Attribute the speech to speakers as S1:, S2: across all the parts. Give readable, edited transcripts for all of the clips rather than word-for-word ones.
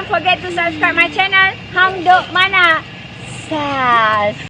S1: forget to subscribe my channel Hang Duk Mana Sas.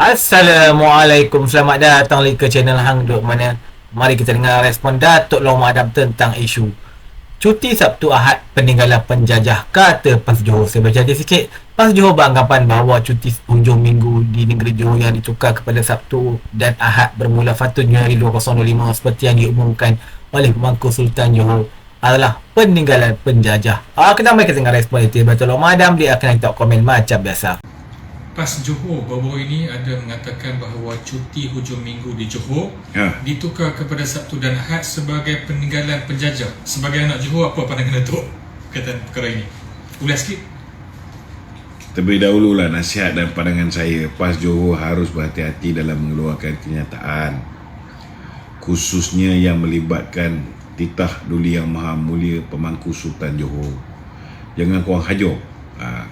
S2: Assalamualaikum, selamat datang lagi ke channel Hang Duk Mana. Mari kita dengar respon Datuk Long Madam tentang isu cuti Sabtu Ahad peninggalan penjajah, kata PAS Johor. Saya baca dia sikit. PAS Johor beranggapan bahawa cuti hujung minggu di negeri Johor yang ditukar kepada Sabtu dan Ahad bermula 1 Januari 2025 seperti yang diumumkan oleh Pemangku Sultan Johor adalah peninggalan penjajah. Kita mari kita dengar respon itu. Datuk Long Madam dia akan letak komen macam biasa.
S3: PAS Johor baru-baru ini ada mengatakan bahawa cuti hujung minggu di Johor ditukar kepada Sabtu dan Ahad sebagai peninggalan penjajah. Sebagai anak Johor, apa pandangan Datuk berkaitan perkara ini? Ulas sikit.
S4: Terlebih dahululah nasihat dan pandangan saya, PAS Johor harus berhati-hati dalam mengeluarkan kenyataan, khususnya yang melibatkan titah Duli Yang Maha Mulia Pemangku Sultan Johor. Jangan kurang hajar,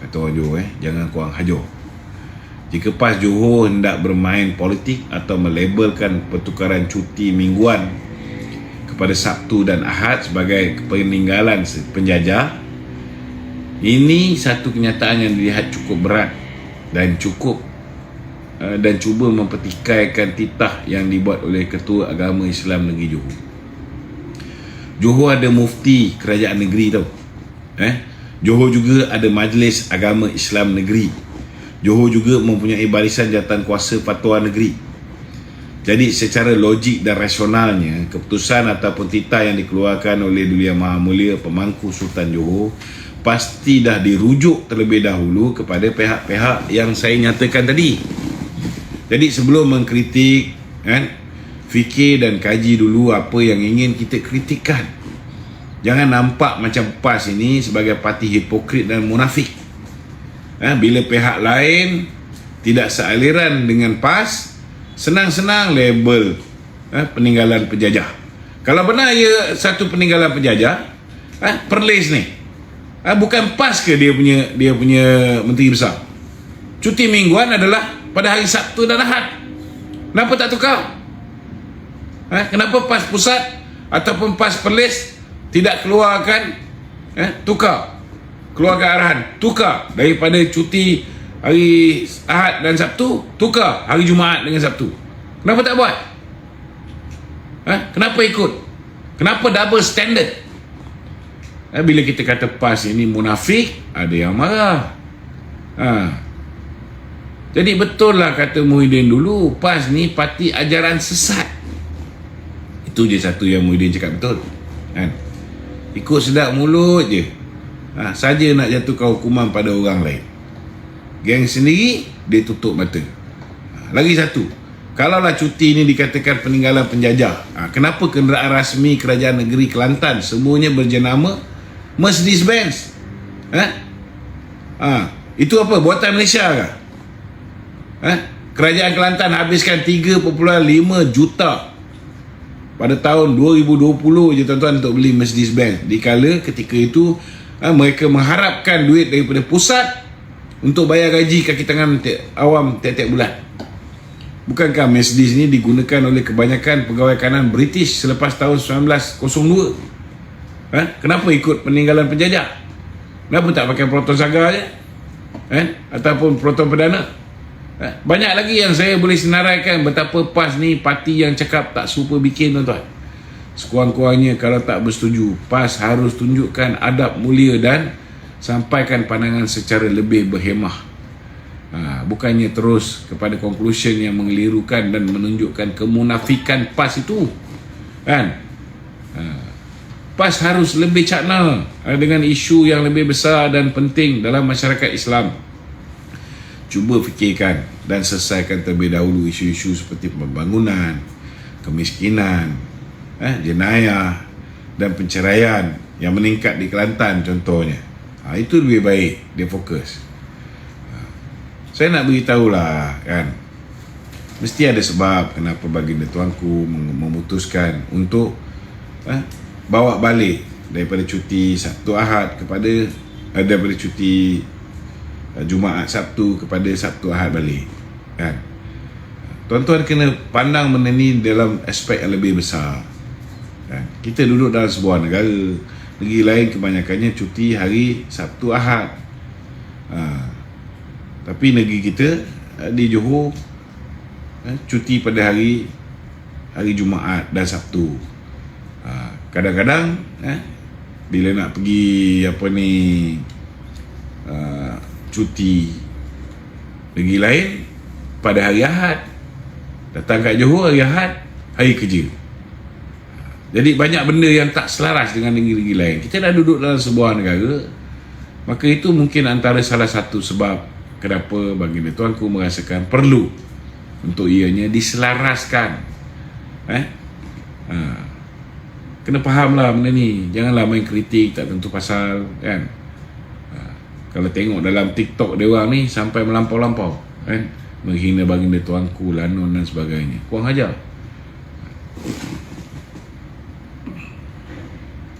S4: kata orang Johor, jangan kurang hajar. Jika PAS Johor hendak bermain politik atau melabelkan pertukaran cuti mingguan kepada Sabtu dan Ahad sebagai peninggalan penjajah, ini satu kenyataan yang dilihat cukup berat dan cuba mempertikaikan titah yang dibuat oleh Ketua Agama Islam Negeri Johor. Johor ada mufti kerajaan negeri tau. Johor juga ada Majlis Agama Islam Negeri. Johor juga mempunyai barisan jawatankuasa fatwa negeri. Jadi secara logik dan rasionalnya, keputusan ataupun titah yang dikeluarkan oleh Duli Yang Maha Mulia Pemangku Sultan Johor pasti dah dirujuk terlebih dahulu kepada pihak-pihak yang saya nyatakan tadi. Jadi sebelum mengkritik, fikir dan kaji dulu apa yang ingin kita kritikkan. Jangan nampak macam PAS ini sebagai parti hipokrit dan munafik. Bila pihak lain tidak sealiran dengan PAS, senang-senang label peninggalan penjajah. Kalau benar ia satu peninggalan penjajah, Perlis ni bukan PAS ke dia punya menteri besar? Cuti mingguan adalah pada hari Sabtu dan Ahad. Kenapa tak tukar? Kenapa PAS pusat ataupun PAS Perlis tidak keluarkan keluarkan arahan, tukar daripada cuti hari Ahad dan Sabtu, tukar hari Jumaat dengan Sabtu? Kenapa tak buat? Kenapa ikut? Kenapa double standard? Bila kita kata PAS ini munafik, ada yang marah. Jadi betul lah kata Muhyiddin dulu, PAS ni parti ajaran sesat. Itu je satu yang Muhyiddin cakap betul. Ikut sedap mulut je, saja nak jatuhkan hukuman pada orang lain. Geng sendiri dia tutup mata. Lagi satu, kalaulah cuti ini dikatakan peninggalan penjajah, kenapa kenderaan rasmi kerajaan negeri Kelantan semuanya berjenama Mercedes-Benz? Itu apa, buatan Malaysia ke? Kerajaan Kelantan habiskan 3.5 juta pada tahun 2020 je tuan-tuan untuk beli Mercedes-Benz, dikala ketika itu mereka mengharapkan duit daripada pusat untuk bayar gaji kaki tangan awam tiap-tiap bulan. Bukankah Mercedes ini digunakan oleh kebanyakan pegawai kanan British selepas tahun 1902? Kenapa ikut peninggalan penjajah? Kenapa tak pakai Proton Saga je? Ataupun Proton Perdana? Banyak lagi yang saya boleh senaraikan betapa PAS ni parti yang cakap tak serupa bikin, tuan-tuan. Sekurang-kurangnya kalau tak bersetuju, PAS harus tunjukkan adab mulia dan sampaikan pandangan secara lebih berhemah. Bukannya terus kepada conclusion yang mengelirukan dan menunjukkan kemunafikan PAS itu. PAS harus lebih cakna dengan isu yang lebih besar dan penting dalam masyarakat Islam. Cuba fikirkan dan selesaikan terlebih dahulu isu-isu seperti pembangunan, kemiskinan, jenayah dan penceraian yang meningkat di Kelantan contohnya. Itu lebih baik dia fokus. Saya nak beritahulah, mesti ada sebab kenapa baginda tuanku memutuskan untuk bawa balik daripada cuti Sabtu Ahad kepada daripada cuti Jumaat Sabtu kepada Sabtu Ahad balik. Tuan-tuan kena pandang benda ni dalam aspek yang lebih besar. Kita duduk dalam sebuah negara negeri lain kebanyakannya cuti hari Sabtu Ahad. Tapi negeri kita di Johor cuti pada hari Jumaat dan Sabtu. Kadang-kadang bila nak pergi cuti negeri lain pada hari Ahad, datang kat Johor hari Ahad, hari kerja. Jadi banyak benda yang tak selaras dengan negeri-negeri lain. Kita dah duduk dalam sebuah negara, maka itu mungkin antara salah satu sebab kenapa baginda tuanku merasakan perlu untuk ianya diselaraskan. Kena fahamlah benda ni. Janganlah main kritik tak tentu pasal, kan. Kalau tengok dalam TikTok dia orang ni sampai melampau-lampau, kan, menghina baginda tuanku, lanun dan sebagainya. Kurang ajar.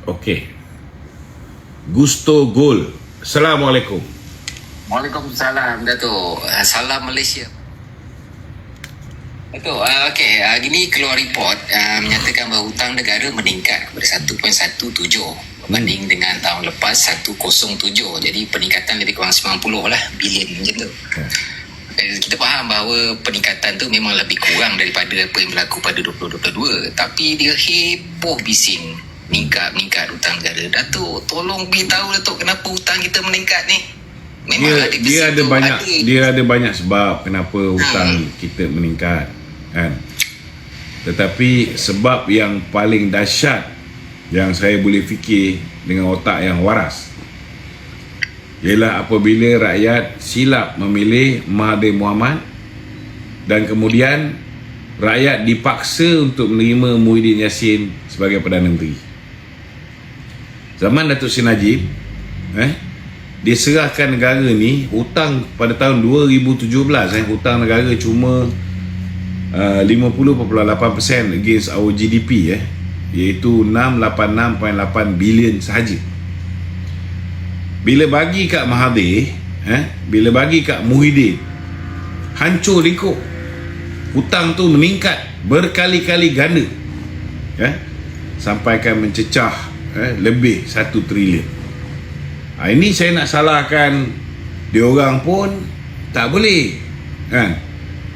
S4: Okey. Gusto Gol. Assalamualaikum.
S5: Waalaikumsalam, Datuk. Salam Malaysia. Datuk, okey, hari ni keluar report menyatakan bahawa hutang negara meningkat kepada 1.17 berbanding dengan tahun lepas 107. Jadi peningkatan lebih kurang 90 lah bilion macam tu. Kita faham bahawa peningkatan tu memang lebih kurang daripada apa yang berlaku pada 2022, tapi dia heboh bising meningkat hutang negara. Datuk, tolong beritahu Datuk kenapa hutang kita meningkat ni. Memang
S4: dia ada banyak sebab kenapa hutang kita meningkat, kan. Tetapi sebab yang paling dahsyat yang saya boleh fikir dengan otak yang waras ialah apabila rakyat silap memilih Mahathir Mohamad dan kemudian rakyat dipaksa untuk menerima Muhyiddin Yassin sebagai Perdana Menteri. Zaman Datuk Seri Najib, dia serahkan negara ni hutang pada tahun 2017, hutang negara cuma 50.8% against our GDP, iaitu 686.8 bilion sahaja. Bila bagi kat Mahathir, bila bagi kat Muhyiddin, hancur lingkup. Hutang tu meningkat berkali-kali ganda, sampaikan mencecah lebih 1 trilion. Ini saya nak salahkan diorang pun tak boleh, kan.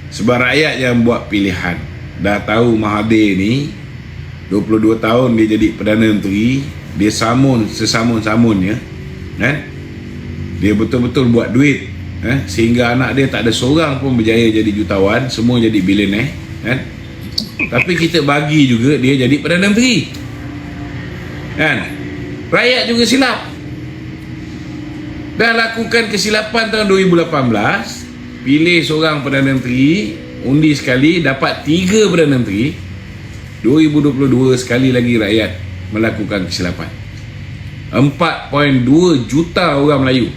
S4: Sebab rakyat yang buat pilihan dah tahu Mahathir ni 22 tahun dia jadi Perdana Menteri, dia sesamun-samunnya, kan. Dia betul-betul buat duit, sehingga anak dia tak ada seorang pun berjaya jadi jutawan, semua jadi billionaire, kan. Tapi kita bagi juga dia jadi Perdana Menteri, kan. Rakyat juga silap. Dah lakukan kesilapan tahun 2018, pilih seorang Perdana Menteri, undi sekali dapat 3 Perdana Menteri. 2022 sekali lagi rakyat melakukan kesilapan. 4.2 juta orang Melayu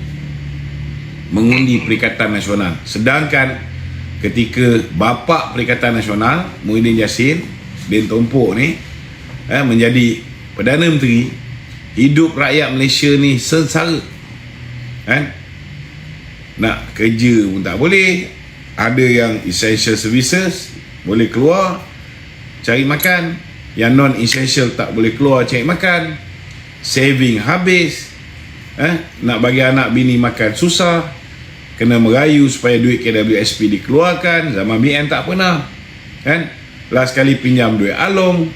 S4: mengundi Perikatan Nasional, sedangkan ketika bapa Perikatan Nasional Muhyiddin Yassin bin Tompok ni menjadi Perdana Menteri, hidup rakyat Malaysia ni sengsara, kan. Nak kerja pun tak boleh. Ada yang essential services boleh keluar cari makan, yang non essential tak boleh keluar cari makan. Saving habis, nak bagi anak bini makan susah, kena merayu supaya duit KWSP dikeluarkan. Zaman BN tak pernah, kan. Last kali pinjam duit Along,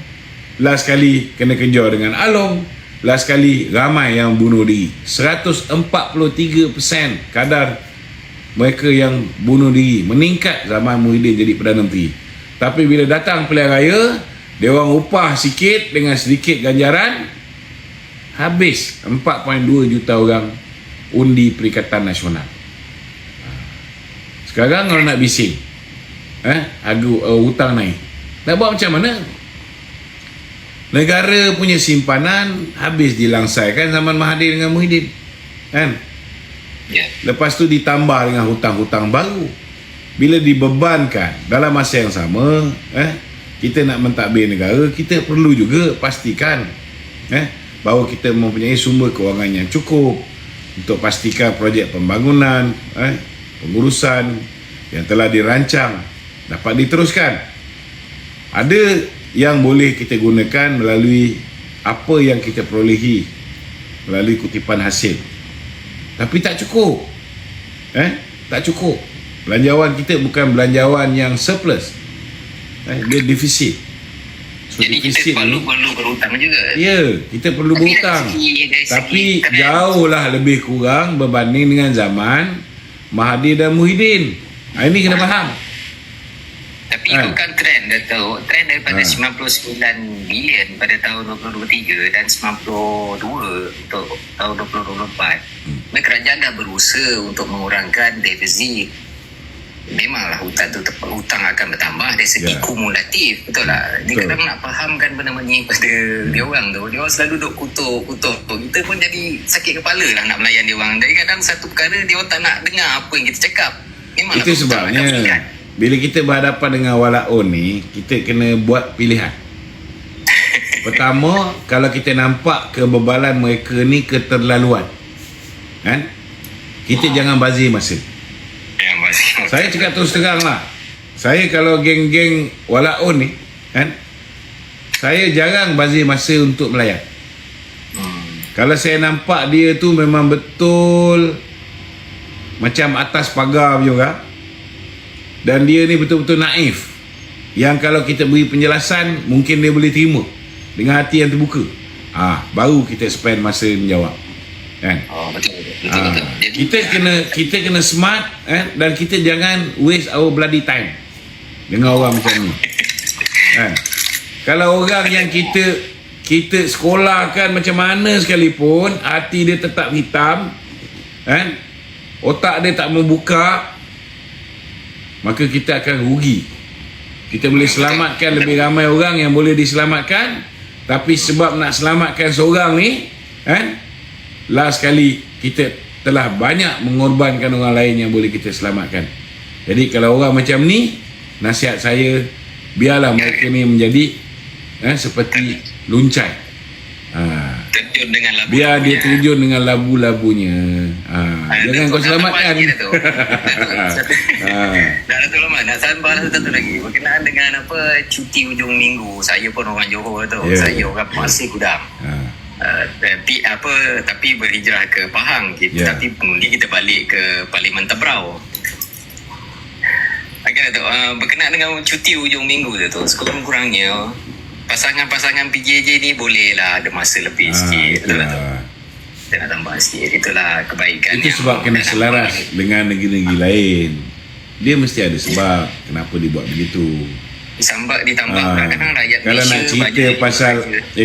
S4: last kali kena kejar dengan Along, last kali ramai yang bunuh diri. 143% kadar mereka yang bunuh diri meningkat zaman Muhyiddin jadi Perdana Menteri. Tapi bila datang pilihan raya, dia orang upah sikit dengan sedikit ganjaran, habis 4.2 juta orang undi Perikatan Nasional. Sekarang kalau nak bising, harga hutang naik, nak buat macam mana? Negara punya simpanan habis dilangsaikan zaman Mahathir dengan Muhyiddin, kan. Lepas tu ditambah dengan hutang-hutang baru. Bila dibebankan dalam masa yang sama, kita nak mentadbir negara, kita perlu juga pastikan bahawa kita mempunyai sumber kewangan yang cukup untuk pastikan projek pembangunan, pengurusan yang telah dirancang dapat diteruskan. Ada yang boleh kita gunakan melalui apa yang kita perolehi melalui kutipan hasil. Tapi tak cukup. Tak cukup. Belanjawan kita bukan belanjawan yang surplus. Dia defisit. So,
S5: jadi
S4: defisit
S5: kita perlu berhutang juga.
S4: Ya, kita perlu berhutang. Tapi jauhlah lebih kurang berbanding dengan zaman Mahathir dan Muhyiddin. Ini kena faham.
S5: Tapi ikutkan trend dah tahu, trend daripada 99 bilion pada tahun 2023 dan 92 untuk tahun 2024. Kerajaan dah berusaha untuk mengurangkan defisit. Memanglah hutang akan bertambah dari segi kumulatif, betul lah. Dia kadang nak fahamkan benda-benda ni pada dia orang tu. Dia orang selalu duk kutuk. Kita pun jadi sakit kepala lah nak melayan dia orang. Jadi kadang satu perkara dia orang tak nak dengar apa yang kita cakap. Memanglah
S4: itu sebabnya bila kita berhadapan dengan walaun ni, kita kena buat pilihan. Pertama, kalau kita nampak kebebalan mereka ni keterlaluan, kan? Kita jangan bazir masa. Saya cakap terus terang lah, saya kalau geng-geng walaun ni, kan, saya jarang bazir masa untuk melayan. Kalau saya nampak dia tu memang betul macam atas pagar punya orang, dan dia ni betul-betul naif, yang kalau kita beri penjelasan mungkin dia boleh terima dengan hati yang terbuka, baru kita spend masa menjawab, kan?
S5: Betul.
S4: Kita kena smart, dan kita jangan waste our bloody time dengan orang macam ni, kan? Kalau orang yang kita sekolahkan macam mana sekalipun, hati dia tetap hitam, kan? Otak dia tak membuka, maka kita akan rugi. Kita boleh selamatkan lebih ramai orang yang boleh diselamatkan, tapi sebab nak selamatkan seorang ni, kan, last kali kita telah banyak mengorbankan orang lain yang boleh kita selamatkan. Jadi kalau orang macam ni, nasihat saya, biarlah mereka ni menjadi seperti luncai.
S5: Terjun dengan labu.
S4: Biar dia terjun dengan labu-labunya. Jangan kau selamatkan.
S5: Dah tu lama. Nak sabar satu lagi. Berkenaan dengan cuti hujung minggu. Saya pun orang Johor tu. Saya orang Pasir Gudang. Tapi berhijrah ke Pahang. Tapi pengundi kita balik ke Parlimen Tebrau. Berkenaan dengan cuti hujung minggu tu, sekurang-kurangnya pasangan-pasangan PJJ ni bolehlah ada masa lebih sikit. Betul tak tu? Kita nak tambah sikit. Itulah kebaikan.
S4: Itu sebab kena selaras dengan negeri-negeri lain. Dia mesti ada sebab kenapa dia buat begitu.
S5: Sambak ditambah kadang-kadang rakyat
S4: kalau
S5: Malaysia
S4: nak cerita pasal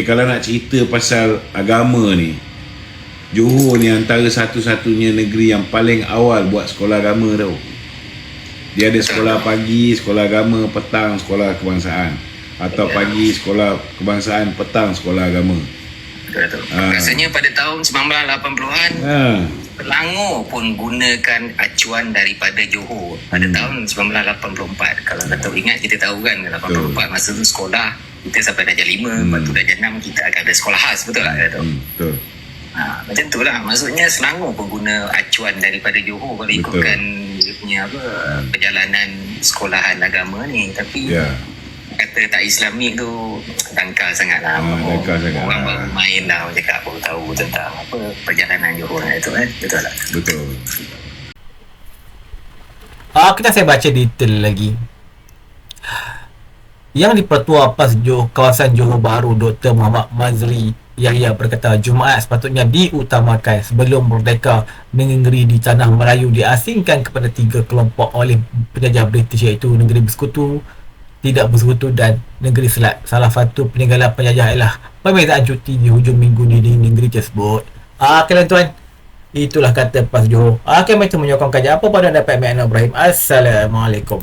S4: kalau nak cerita pasal agama ni, Johor ni antara satu-satunya negeri yang paling awal buat sekolah agama tau. Dia ada sekolah pagi, sekolah agama, petang sekolah kebangsaan, atau pagi sekolah kebangsaan, petang sekolah agama.
S5: Betul. Rasanya pada tahun 1980-an Selangor pun gunakan acuan daripada Johor pada tahun 1984. Kalau tak tahu ingat, kita tahu kan 84 masa tu sekolah kita sampai darjah 5, lepas tu darjah 6 kita akan ada sekolah khas, betul tak?
S4: Betul.
S5: Macam tu lah, maksudnya Selangor pun guna acuan daripada Johor kalau ikutkan dia punya perjalanan sekolahan agama ni. Tapi kata tak Islamik tu dangkal sangat lah. Orang baru main lah, cakap baru tahu tentang perjalanan Johor itu kan. Betul tak?
S4: Betul.
S2: Kita saya baca detail lagi. Yang di-Pertua PAS kawasan Johor Bahru, Dr. Muhammad Mazri Yahya berkata, Jumaat sepatutnya diutamakan sebelum merdeka. Negeri di Tanah Melayu diasingkan kepada 3 kelompok oleh penjajah British, iaitu negeri bersekutu, tidak bersekutu dan negeri selat. Salah satu peninggalan penjajah ialah perbezaan cuti di hujung minggu di negeri tersebut. Tuan-tuan, itulah kata PAS Johor. Kami menyokong kajian apa pada dapat Ibrahim. Assalamualaikum.